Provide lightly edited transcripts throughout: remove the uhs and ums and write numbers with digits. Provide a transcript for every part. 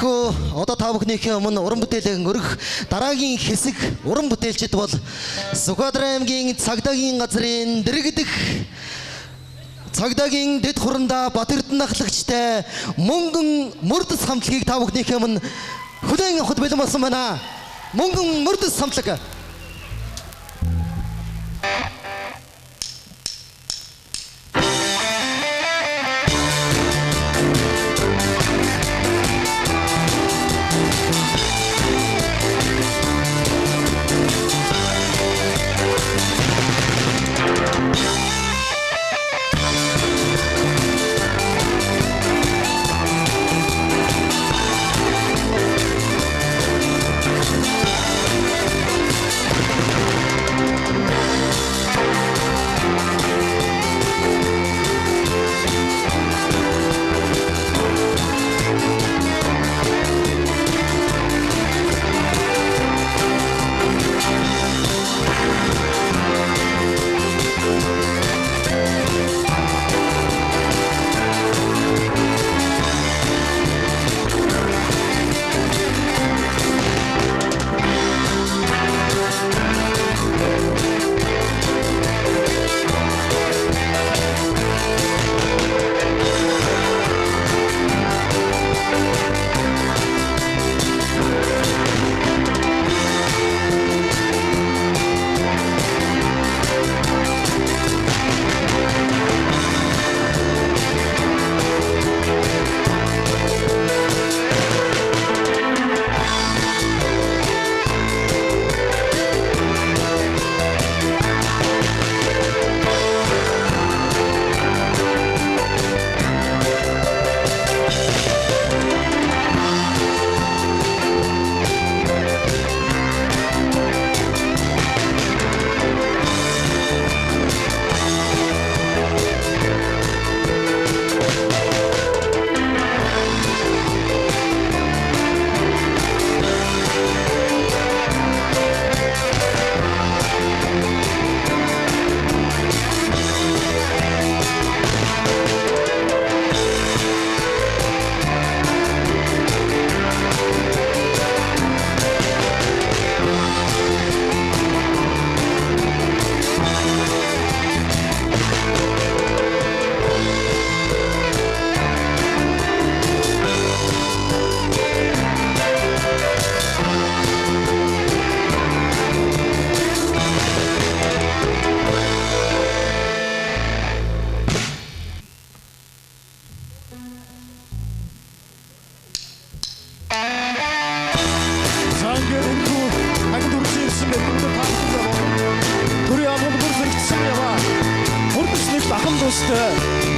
Тиймэрхүү одоо та бүхнийхээ өмнө уран бүтээлээ өргөх дараагийн хэсэг уран бүтээлчд бол Сүхбаатар аймгийн цагдаагийн газрын дэргэдэх цагдаагийн дэд хурандаа Батэрдэн ахлагчтай мөнгөн мөрдөс хамтлагийг та бүхнийхээ өмнө хүлээн авахд бэлэн болсон байна. Мөнгөн мөрдөс хамтлаг.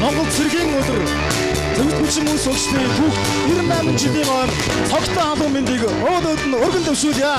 Монгол цэргийн өдөр төвд хүчин мөн суулчны түүх 98 жилийн ойн цогтой халуун мэндийг өөдөөд нь өргөн дэвшүүлье.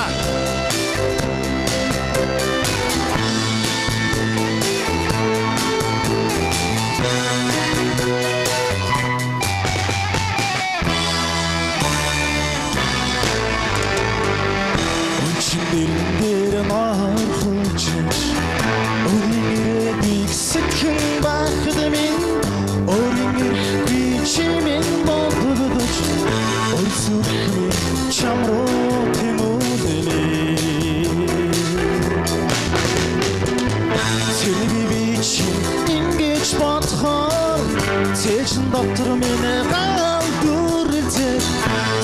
Доктор минь галдуурэлзээ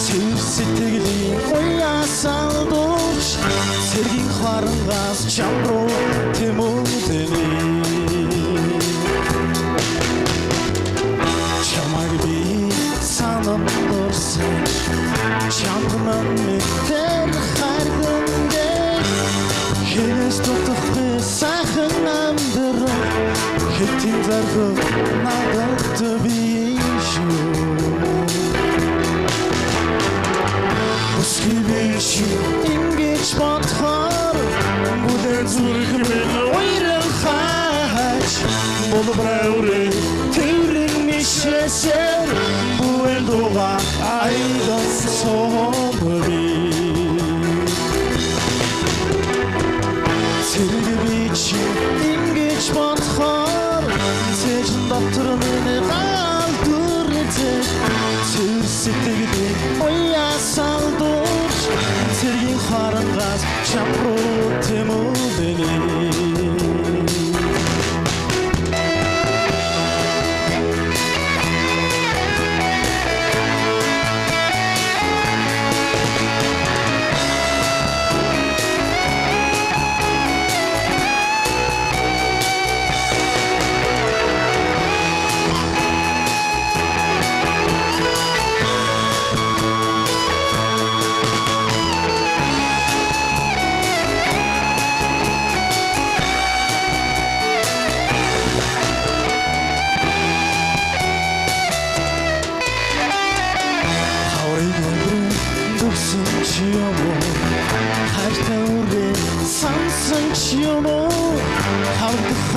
цэвэр сэтгэлийн уяасаа дууч сэргийн харангаас чам руу тэмүүлэнэ чамайг би санам дурсан чамдан мэтэр хайргандэ хинээс дотохны сайхан амдэр хэтийн заргуу надад би ингэж бодхоор бүдэр зүрх минь уйрал хаач болбрауре тэрэг мишэсэр бүэл дуга айдан собри тэрэг бичи ингэж бодхоор цэжин доктор минь галдуурэлзээ цэвэр сэтгэлийн уяас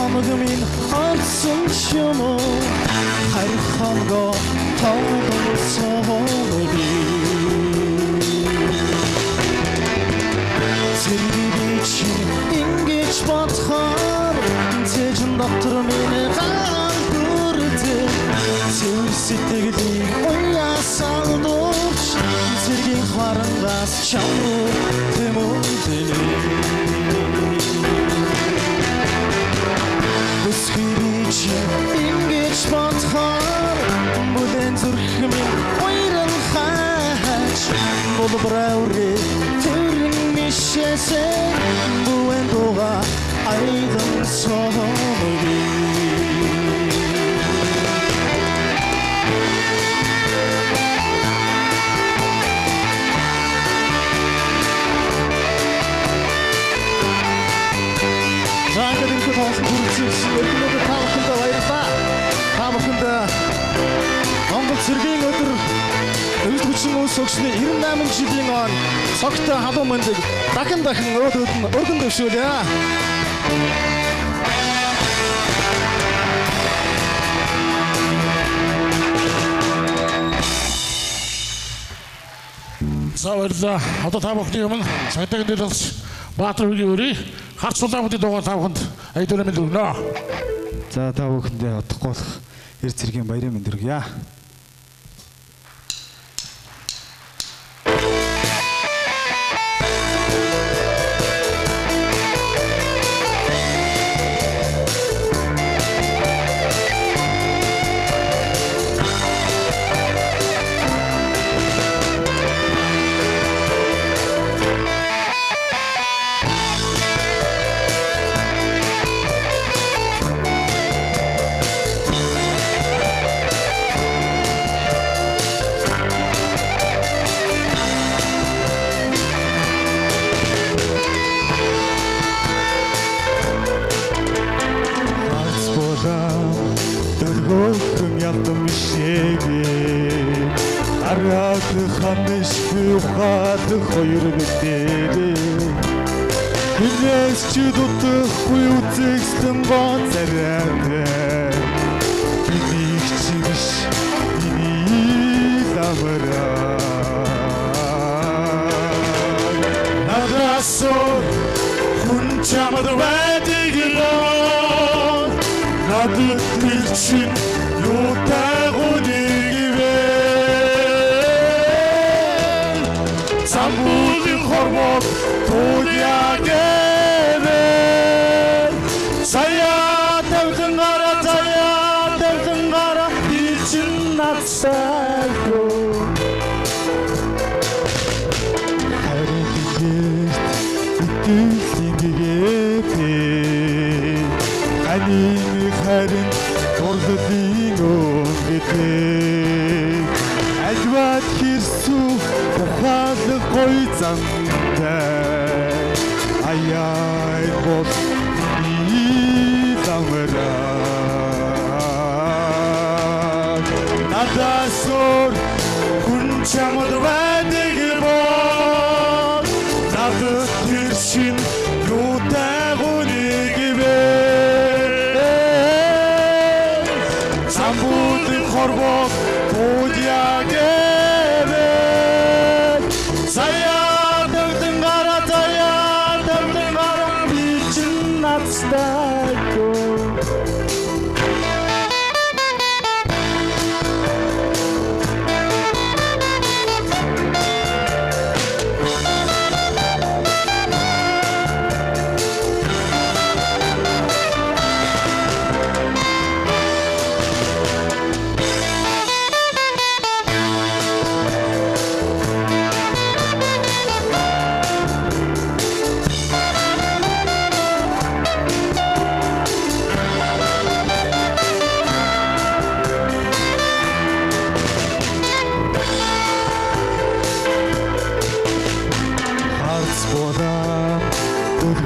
хамаг минь онцсон ч юм уу харих хамгаа тоглосон би зэрэг чи ингэж бодхоор цэжин доктор минь гаалгүрдэ цэвэр сэтгэлийг уяасан дууч зэргийн харангаас чамруу тэмүүлдэ Бүсгэрич ингэж бодхоор бүлээн зүрх минь уйран хаач болбраури тэрэн мишээсээ бүэн дууга айдан соомоги Заангадынхүү тоосон бүрцээс өргөнөд таамагтаа баярлалаа. Таамагтанд Монгол цэргийн өдөр Өвс хүчин ус өгсний 98 жилийн он цогтой халуун мэндийг дахин өөдөөд нь өргөн дэвшүүлье. За баярлалаа. Одоо та бүхний өмнө цагдаагийн дэлгээс Баатар үгийн өрий харц сулаамуудын дугаар та бүхэнд аяд өрөөмөл өргөнө. За та бүхэндээ одохгүй болох эр цэргийн баярын мэнд хүргье. Дөрвөн ядам шигээ араад ханаш ухаад хоёр битээ Хинээс чи дутхгүй үзэгсэн гоцараа Биний чи биш биний замраа Надасоо хүн чамд байдаг лөө Надад билчин юутай гүнигвэн Самбулын хормог тулягвэн Сая тавтан гара билчин надсайго Харин бигээс итгэлингээпэ Анийн харин дурлалын өнгөтэй Ажваад хэрсүү ухаалаг гой замтай Аяй бол миний замраа Надасор хүн чамд байдаг бол Надад тэр шин юутай гүнигвэн Самбулын хорвог тулягвэн Сая тавтан гара бичин надстайго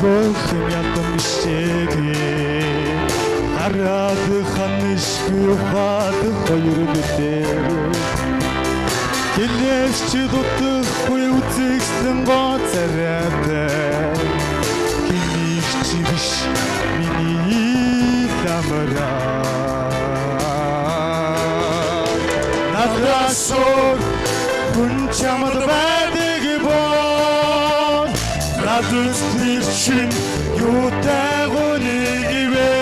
Хөөм ядам шигээ араад ханаш ухаад хоёр битээ Хинээс чи дутхгүй үзэгсэн гоцараатай Хиний чи биш миний дамраа надаас хүн чамд байдаг бол надад тэр чин юутай гоныг вэ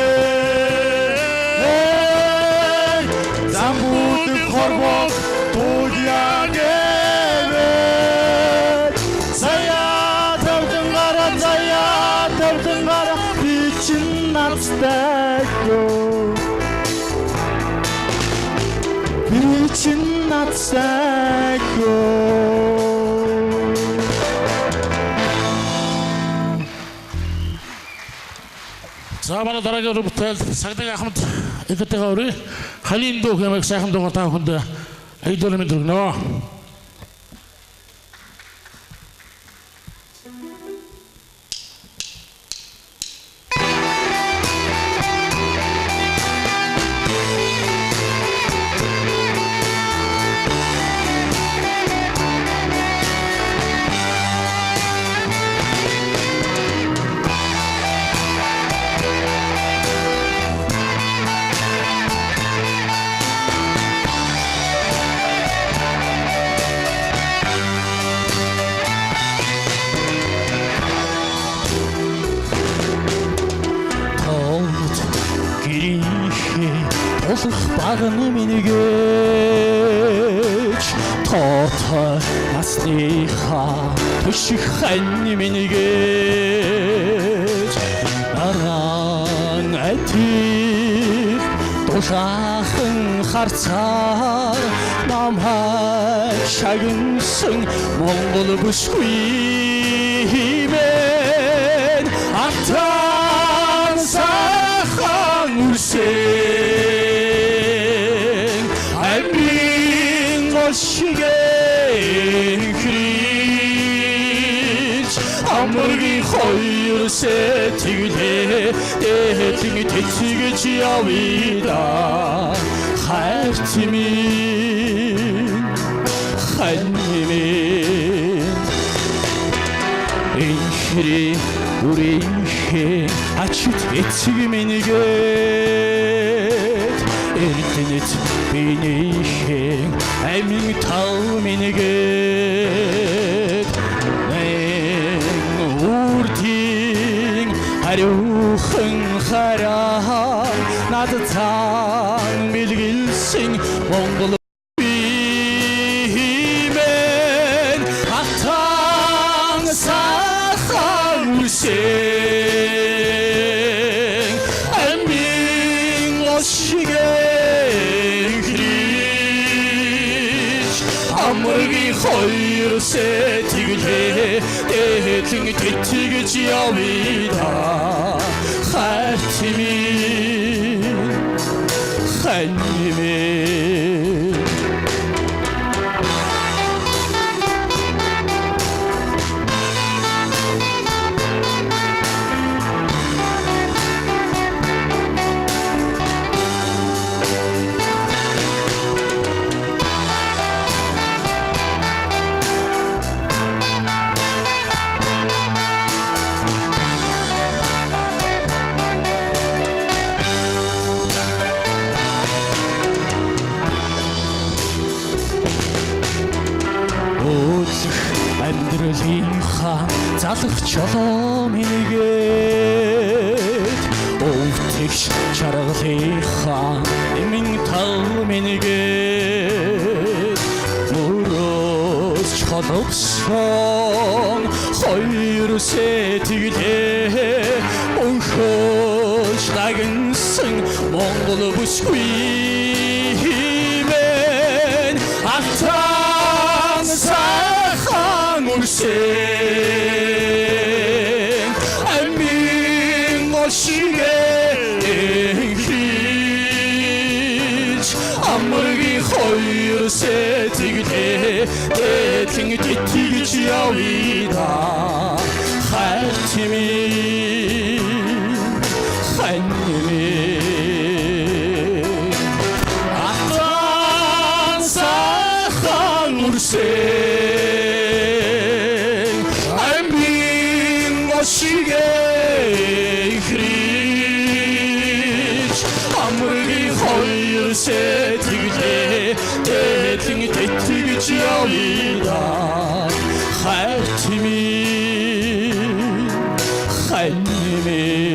замбууд хорвол туяагэвэ заяа тавдан гара би чин надтай чин надтай За манай дараагийн бүтээл Сагддаг Ахмад эдгээр өрөө халин дуу хэмээх сайхан дуу та бүхэнд айдол мэд өгнө. Болох багны минийгэж тоотой насныхаа төших хань минийгэж аран атих тушаахан харцаар намайг шагнсан Монгол бүсгүй мен атан сайхан үрсэн Шигэ хрич амргийн хоёр сэтгэлээ дэхиг тэцгэж явида хайрцмин ханмин инхри үрийнхэ ачит эцгмэнгээд эрдэнэт бинийхэн амин тал минийгээд үрдийн хариухан хараа надад мэлгэлсэн Монгол бимен атан сайхан үрсэн амин ошигэ амргийн хоёр сэтгэлээ дэхин тэтгэж явида хайрцмин ханмин амьдралынхаа залах чолоо минийгээд өвтгш чаргалынхаа эмин тал минийгээд мөрөөс холбсон хоёр сэтгэлээ өнхөж дагнсан Монгол бүсгүй мен атан сайхан үрсэн амин ошигэ хрич амргийн хоёр сэтгэлээ дэхин тэтгэж явида хайрцмин ханмин атан сайхан үрсэн амин ошигэ хрич хоёр сэтгэлээ дээдлэн тэтгэж явъя хайрчми хайрчми